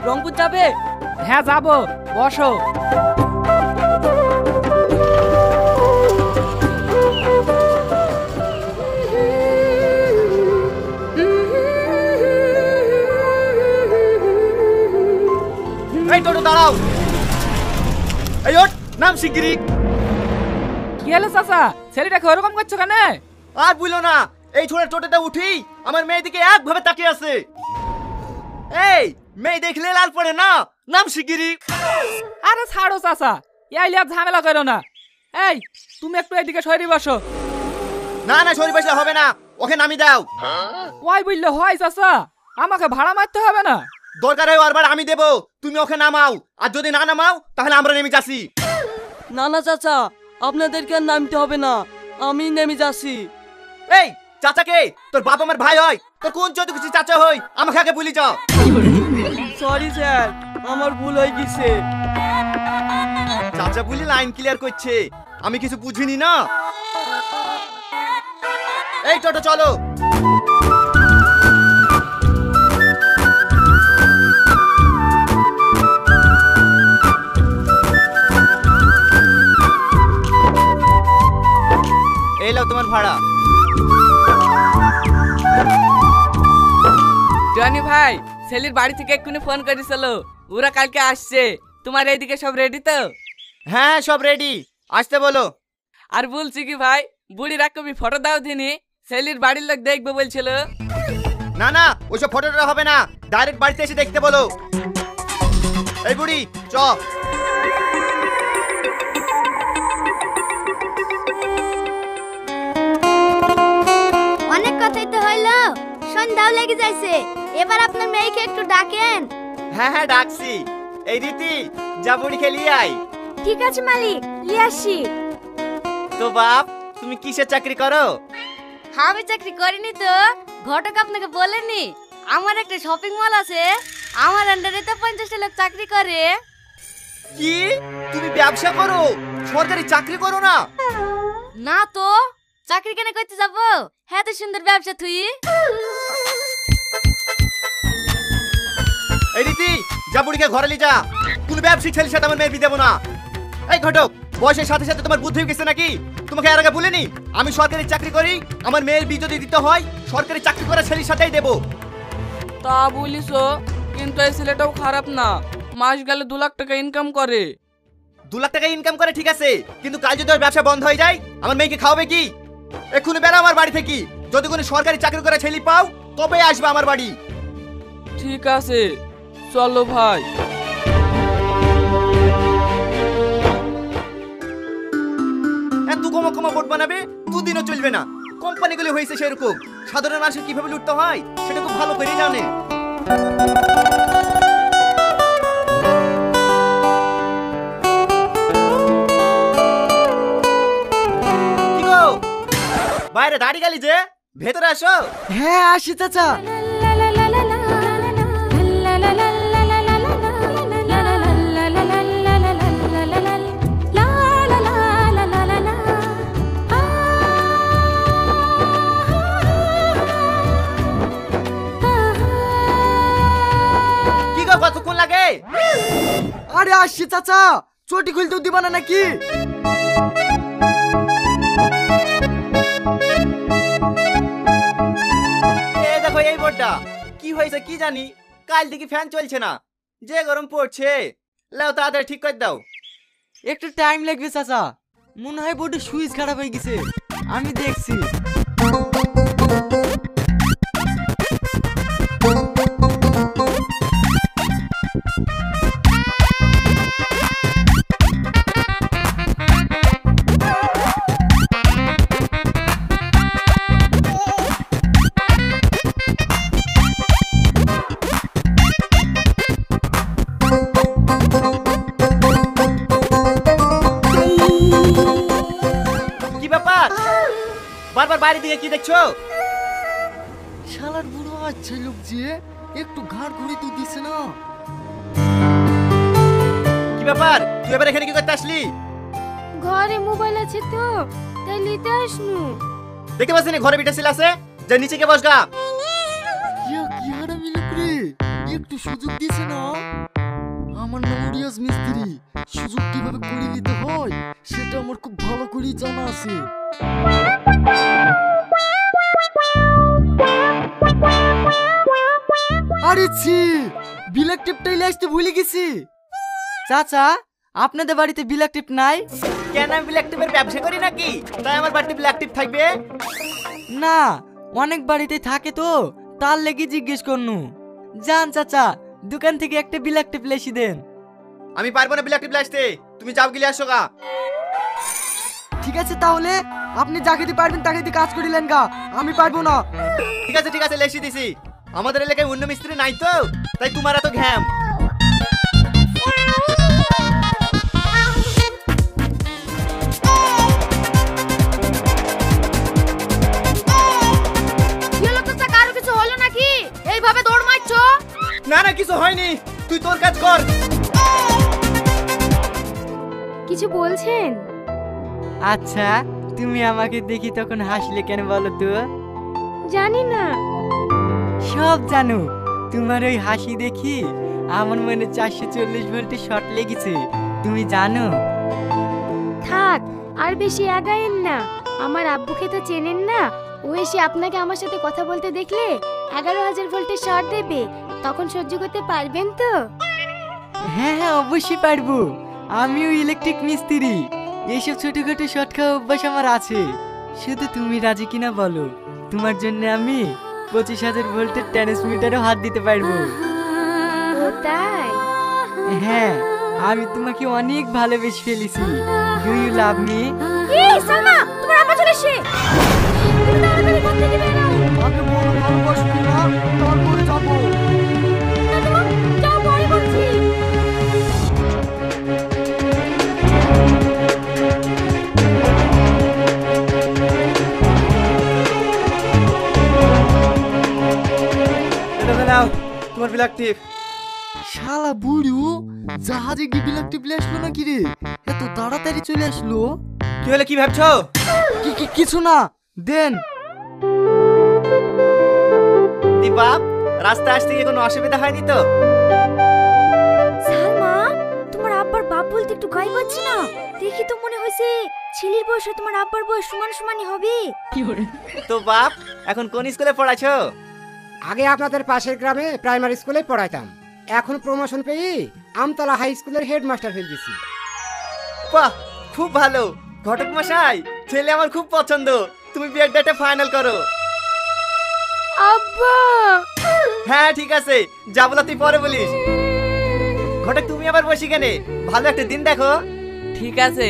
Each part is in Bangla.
রংপুর যাবে? হ্যাঁ যাবো, বসো। এই টোটো দাঁড়াও। এই ওঠ, নাম শিগগিরি। কি হলো চাচা, ছেলেটাকে ওরকম করছো কেন? আর বুঝলো না, এই ছোট টোটোটা উঠি আমার মেয়ে দিকে একভাবে তাকিয়ে আছে। এই মেয়ে দেখলে লাল পড়ে না, নাম শিগগিরি। আরে ছাড়ো চাচা, এই আর ঝামেলা করো না। এই তুমি একটু এদিকে সরি বসো। না না, সরি বসলে হবে না, ওকে নামি দাও। ওই বললে হয় চাচা, আমাকে ভাড়া মারতে হবে না। দরকার হয় বারবার আমি দেবো, তুমি ওকে নামাও। আর যদি না নামাও তাহলে আমরা নেমে যাচ্ছি। না না চাচা, আপনাদেরকে আর নামতে হবে না, আমি নেমে যাচ্ছি। এই চাচাকে, তোর বাবা আমার ভাই হয়, তোর কোন চোদ্দ কিছু চাচা হই, আমাকে আগে বলি যাও। সরি স্যার, আমার ভুল হয়ে গেছে। চাচা বলি লাইন ক্লিয়ার করছে, আমি কিছু বুঝিনি না। এই টোটো চলো। এই লাও তোমার ভাড়া। জনি ভাই, ছেলের বাড়ি থেকে এক্ষুনি ফোন করেছিল, ওরা কালকে আসছে। তোমার এইদিকে সব রেডি তো? হ্যাঁ সব রেডি, আসতে বলো। আর বলছি কি ভাই, বুড়ির এক কপি ফটো দাও দিনি, ছেলের বাড়ির লোক দেখবে বলছিল। না না, ওইসব ফটোটা হবে না, ডাইরেক্ট বাড়িতে এসে দেখতে বলো। এই বুড়ি চ। অনেক কথাই তো হইলো, সন্ধ্যাও লেগে যাইছে, এবার আপনার মেয়েকে একটু ডাকেন। হ্যাঁ হ্যাঁ ডাকছি। এই রীতি, যা বুড়ি খেলিয়ে আয়। ঠিক আছে মালিক, নিয়ে আসি। তো বাপ, তুমি কিসের চাকরি করো? আমি চাকরি করিনি তো, ঘটক আপনাকে বলেনি। আমার একটা শপিং মল আছে, আমার আন্ডারে তো 50 লোক চাকরি করে। কি, তুমি ব্যবসা করো, সরকারি চাকরি করো না? না তো, চাকরি কেন করতে যাব, এত সুন্দর ব্যবসা তুই। এই রীতি, যা বুড়িকে ঘরে নিয়ে যা, কোন ব্যবসায়ী ছেলের সাথে আমার মেয়ের বিয়ে দেবো না। এই ঘটক, বয়সের সাথে সাথে তোমার বুদ্ধি গেছে নাকি? তোমাকে এর আগে বলিনি আমি সরকারি চাকরি করি, আমার মেয়ের বিয়ে যদি দিতে হয় সরকারি চাকরি করা ছেলের সাথেই দেবো। তা বলিস, কিন্তু এই ছেলেটাও খারাপ না, মাস গেলে 2 লাখ টাকা ইনকাম করে। 2 লাখ টাকা ইনকাম করে ঠিক আছে, কিন্তু কাল যদি ওর ব্যবসা বন্ধ হয়ে যায় আমার মেয়েকে খাওয়াবে কি? এক্ষুনি বেরো আমার বাড়ি থেকে, যদি কোনো সরকারি চাকরি করা ছেলে পাও তবে আসবে আমার বাড়ি। ঠিক আছে, চলো ভাই। এত কমা কমা ভোট বানাবে, দুদিনও চলবে না। কোম্পানিগুলি হয়েছে সেরকম, সাধারণ মানুষের কিভাবে লুটতে হয় সেটা খুব ভালো করে জানে। কি গো, বাইরে দাঁড়িয়ে গেলি যে, ভেতরে আসো। হ্যাঁ আসি চাচা। কি গো, কতক্ষণ লাগে? আরে আসি চাচা, চটি খুলতেও দিবা না নাকি? এই দেখো এই বোর্ডটা, কি হয়েছে কি জানি, কাল থেকে ফ্যান চলছে না, যে গরম পড়ছে। লাও তাড়াতাড়ি ঠিক করে দাও। একটু টাইম লাগবে চাচা, মনে হয় বোর্ডের সুইচ খারাপ হয়ে গেছে, আমি দেখছি। কি ব্যাপার, বারবার বাইরে দিকে কি দেখছো? শালার বুড়ো আচ্ছা লোক যে একটু ঘাড় ঘুরে তো দিছে না। কি ব্যাপার, তুই এবার এখানে কি করতে আসলি? ঘরে মোবাইল আছে তো, তাই নিতে আসনু। দেখতে পাচ্ছিস ঘরে বিটা ছিল আছে, যে নিচে কে বসগা। কি হারা মিলে রে, একটু একটু সুযোগ দিয়েছে না। আমার নাম রিয়াজ মিস্ত্রি। সুযোগ কিভাবে করে নিতে হয় সেটা আমার খুব ভালো করেই জানা আছে। আরে ছি, ব্ল্যাক টেপটাই আসতে ভুলে গেছি। চাচা, আপনাদের বাড়িতে ব্ল্যাক টিপ নাই? কেন আমি ব্ল্যাক টিপের ব্যবসা করি নাকি তাই আমার বাড়িতে ব্ল্যাক টিপ থাকবে? না, অনেক বাড়িতে থাকে তো, তার লেগে জিজ্ঞেস করনু। যান চাচা, দোকান থেকে একটা ব্ল্যাক টিপ লেসি দেন। আমি পারবো না ব্ল্যাক টিপ আসতে, তুমি যাও গিয়ে আসো গা। ঠিক আছে, তাহলে আপনি যাকে দিয়ে পারবেন তাকে দিয়ে কাজ করিলেন গা, আমি পারবো না। ঠিক আছে লেসি দিছি। আমাদের এলাকায় অন্য মিস্ত্রি নাই তো, তাই তোমার এত ঘ্যাম। কারো কিছু হলো নাকি? এইভাবে দৌড় মারছো? না না, কিছু হয়নি, তুই তোর কাজ কর। কিছু বলছেন? আচ্ছা, তুমি আমাকে দেখি তখন হাসলে কেন বলো তো? জানি না। সব জানো, তোমার ওই হাসি দেখি আমার মনে 440 ভোল্টের শর্ট লেগেছে, তুমি জানো? থাক, আর বেশি আগায়েন না। আমার আব্বুকে তো চেনেন না, ও এসে আপনাকে আমার সাথে কথা বলতে দেখলে 11,000 ভোল্টের শর্ট দেবে, তখন সহ্য করতে পারবেন তো? হ্যাঁ হ্যাঁ, অবশ্যই পারবো। আমিও ইলেকট্রিক মিস্ত্রি, এইসব ছোটখাটো শর্ট খাওয়া অভ্যাস আমার আছে। শুধু তুমি রাজি কিনা বলো, তোমার জন্য আমি 25,000 ভোল্টের ট্রান্সমিটারও হাত দিতে পারবো। ও তাই? হ্যাঁ, আমি তোমাকে অনেক ভালোবেসে ফেলেছি। Do you love me? এই সালমা, তোমার আব্বা চলে এসেছে। তুমি তাড়াতাড়ি ঘর থেকে বের হও। আগে বলো ভালোবাসবি না, তারপরে যাবো। দাদু, যাও, পরে বলছি। এটা নাও তোমার ব্ল্যাক টিপ। শালা বুড়ো, জাহাজে গিয়ে ব্ল্যাক টিপ আসলো নাকি রে? এত তাড়াতাড়ি চলে আসলো। কি হলে কি ভাবছো? কিছু না, দেন। দীপাপ, রাস্তায় আসতে গিয়ে কোনো অসুবিধা হয়নি তো? সালমা, তোমার আব্বার বাপ বলতে একটু গায়ে পাচ্ছি না, দেখি তো মনে হয়েছে ছেলের বয়স আর তোমার আব্বার বয়স সমান সমানই হবে। তো বাপ, এখন কোন স্কুলে পড়াছো? আগে আপনাদের পাশের গ্রামে প্রাইমারি স্কুলে পড়াইতাম, এখন প্রমোশন পেয়ে আমতলা হাই স্কুলের হেডমাস্টার হয়ে গেছি। বাহ, খুব ভালো। ঘটক মশাই, ছেলে আমার খুব পছন্দ, তুমি বিয়ের ডেটে ফাইনাল করো। আব্বা! হ্যাঁ ঠিক আছে, যা বলা তুই পরে বলিস। ঘটক তুমি আবার বসি কেন? ভালো একটা দিন দেখো। ঠিক আছে।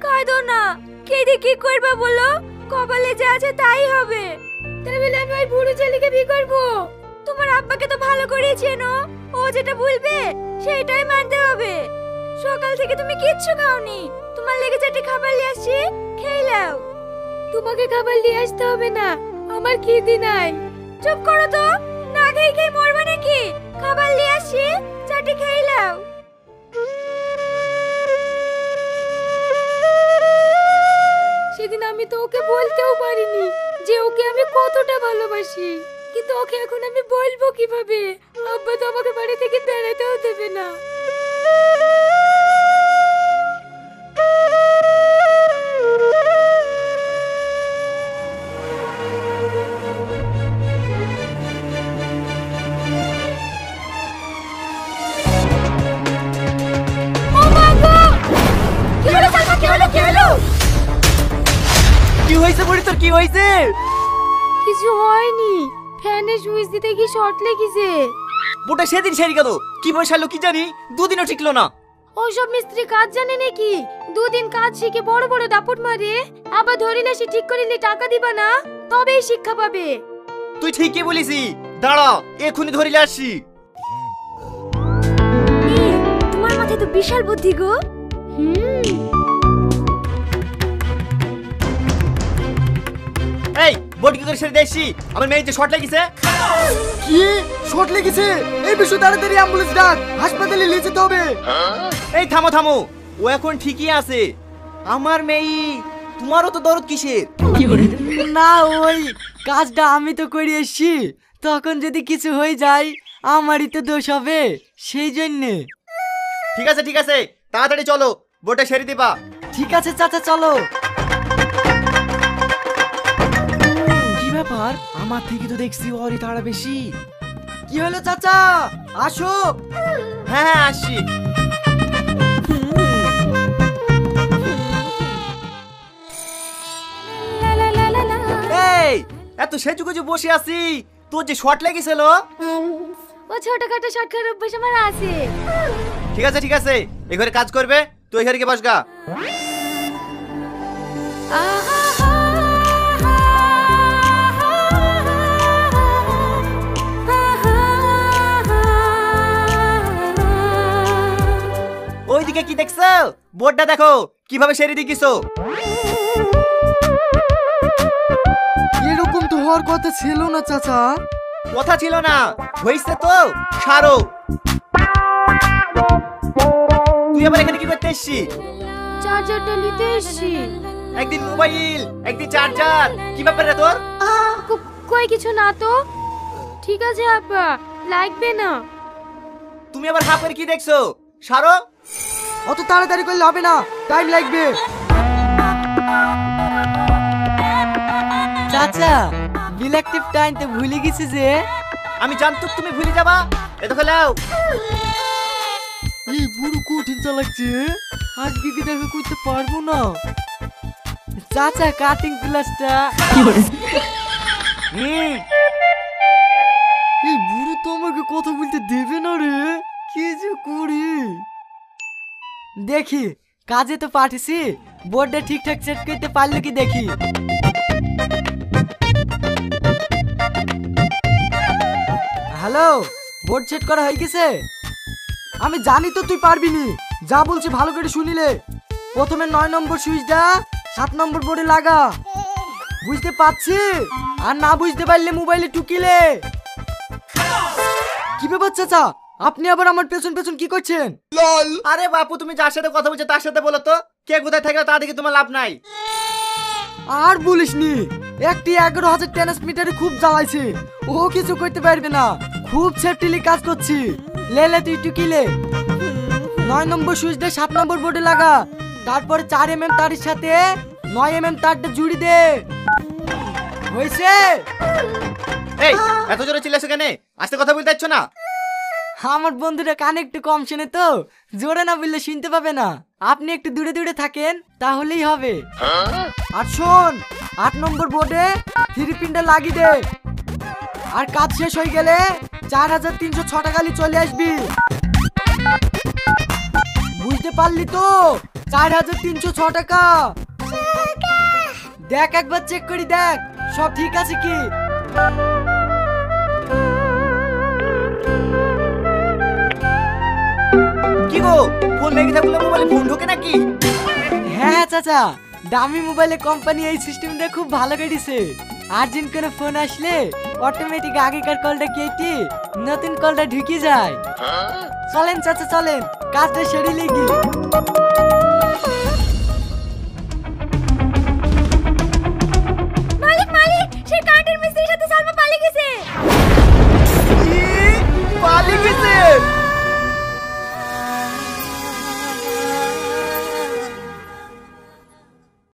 কাঁদো না, কেঁদে কি করবে বলো? কপালে যা আছে তাই হবে। তাহলে বলে আমি ওই বুড়ো ছেলেকে বিয়ে করবো? তোমার আব্বাকে তো ভালো করে চেনো, ও যেটা বলবে সেটাই মানতে হবে। সকাল থেকে তুমি কিচ্ছু খাওনি, তোমার লেগে চারটে খাবার নিয়ে আসছি, খেয়ে নাও। তোমাকে খাবার নিয়ে আসতে হবে না, আমার খিদে নাই। চুপ করো তো, না খেয়ে খেয়ে মরবে নাকি? খাবার নিয়ে আসছি, চারটে খেয়ে নাও। সেদিন আমি তো ওকে বলতেও পারিনি যে ওকে আমি কতটা ভালোবাসি, কিন্তু ওকে এখন আমি বলবো কিভাবে? আব্বা তো আমাকে বাড়ি থেকে বেড়াতেও দেবে না। কি হয়েছে বুড়ি, তোর কি হয়েছে? কিছু হয়নি, ফ্যানের সুইচ দিতে কি শর্ট লেগেছে। বুটা সেদিন সেরি গেল, কি বসালো কি জানি, দুদিনও টিকলো না। ওইসব মিস্ত্রি কাজ জানে নাকি? দুদিন কাজ শিখে বড় বড় দাপট মারে, আবার ধরিলে সে ঠিক করিলে টাকা দিবা না, তবেই শিক্ষা পাবে। তুই ঠিকই বলিসি, দাঁড়া এখনই ধরিলে আসছি। তোমার মাথায় তো বিশাল বুদ্ধি গো। এই বডি কি করে ছেড়ে দেখছি, আমার মেয়ে যে শর্ট লাগিছে। কি শর্ট লেগেছে? এই বিষয়ে তাড়াতাড়ি অ্যাম্বুলেন্স ডাক, হাসপাতালে নিয়ে যেতে হবে। এই থামো থামো, ও এখন ঠিকই আছে। আমার মেয়ে তোমারও তো দরদ কিসের? না ওই কাজটা আমি তো করে এসছি, তখন যদি কিছু হয়ে যায় আমারই তো দোষ হবে, সেই জন্যে। ঠিক আছে ঠিক আছে, তাড়াতাড়ি চলো, বোর্ডে সেরে দিবা। ঠিক আছে চাচা চলো। কি ব্যাপার, আমার থেকে তো দেখছি ওরই তাড়া বেশি। কি হলো চাচা, আসো। হ্যাঁ হ্যাঁ আসছি। এই এত সেজুগুজু বসে আছি, তোর যে শর্ট লেগেছিল। ও ছোটখাটো শর্ট খাওয়ার অভ্যাস আমার আছে। ঠিক আছে ঠিক আছে, এই ঘরে কাজ করবে, তুই এই ঘরে গিয়ে বসগা। ওইদিকে কি দেখছো? বোর্ডটা দেখো কিভাবে সেরে দিয়েছো। এরকম তো হওয়ার কথা ছিল না চাচা। কথা ছিল না, হয়েছে তো সারো। তুই আবার এখানে কি করতে এসছি? চার্জারটা নিতে এসেছি। একদিন মোবাইল, একদিন চার্জার, কি ব্যাপার রে তোর? কই কিছু না তো। ঠিক আছে আপা, লাগবে না। তুমি আবার হাফ করে কি দেখছো? সারো। অত তাড়াতাড়ি করলে হবে না, টাইম লাগবে। চাচা ইলেকট্রিক টাইম তো ভুলে গেছি যে। আমি জানতো তুমি ভুলে যাবা। এ তো খেলাও। এই বুড়ো কঠিন চালাচ্ছে, আজকে কি দেখা করতে পারবো না। চাচা কাটিং প্লাসটা। এই বুড়ো তো আমাকে কথা বলতে দেবে না রে, কি যে করি। দেখি কাজে তো পাঠিয়েছি, বোর্ডটা ঠিকঠাক সেট করতে পারলে কি দেখি। হ্যালো, বোর্ড সেট করা হয়ে গেছে? আমি জানি তো তুই পারবি নি, যা বলছি ভালো করে শুনিলে। প্রথমে 9 নম্বর সুইচটা 7 নম্বর বোর্ডে লাগা। বুঝতে পারছি? আর না বুঝতে পারলে মোবাইলে টুকিলে। কি ব্যাপার চাচা, আপনি আবার আমার পেছন পেছন কি করছেন? আরে বাপু, তুমি যার সাথে কথা বলছো তার সাথে বলো তো, কে কোথায় থাকে তা দেখে তোমার লাভ নাই। আর বলিসনি, একটি 11,000 ট্রান্সমিটারে খুব জ্বালাইছে, ও কিছু করতে পারবে না। খুব সেফটিলি কাজ করছি। লে তুই টুকিলে। 9 নম্বর সুইচটা 7 নম্বর বোর্ডে লাগা। তারপরে 4 mm তারের সাথে 9 mm তারটা জুড়ি দে। হয়েছে? এই এত জোরে চিল্লাছো কেন? আস্তে কথা বলতে যাচ্ছ না? আমার বন্ধুরা কানে একটু কম শোনে তো, জোরে না বললে শুনতে পাবে না। আপনি একটু দূরে দূরে থাকেন, তাহলেই হবে। আর শোন, 8 নম্বর বোর্ডে 3 পিনটা লাগিয়ে দে। আর কাজ শেষ হয়ে গেলে 4306 টাকা চলে আসবি। বুঝতে পারলি তো? 4306 টাকা। দেখ একবার চেক করি, দেখ সব ঠিক আছে কি। কি গো, ফোন লেগে থাকলে মোবাইলে ফোন ঢোকে নাকি? হ্যাঁ চাচা, দামি মোবাইলে কোম্পানি এই সিস্টেমটা খুব ভালো করেছে। আর্জেন্ট কোনো ফোন আসলে অটোমেটিক আগেকার কলটা কেটে নতুন কলটা ঢুকে যায়। চলেন চাচা চলেন, কাজটা সেরে লেগে।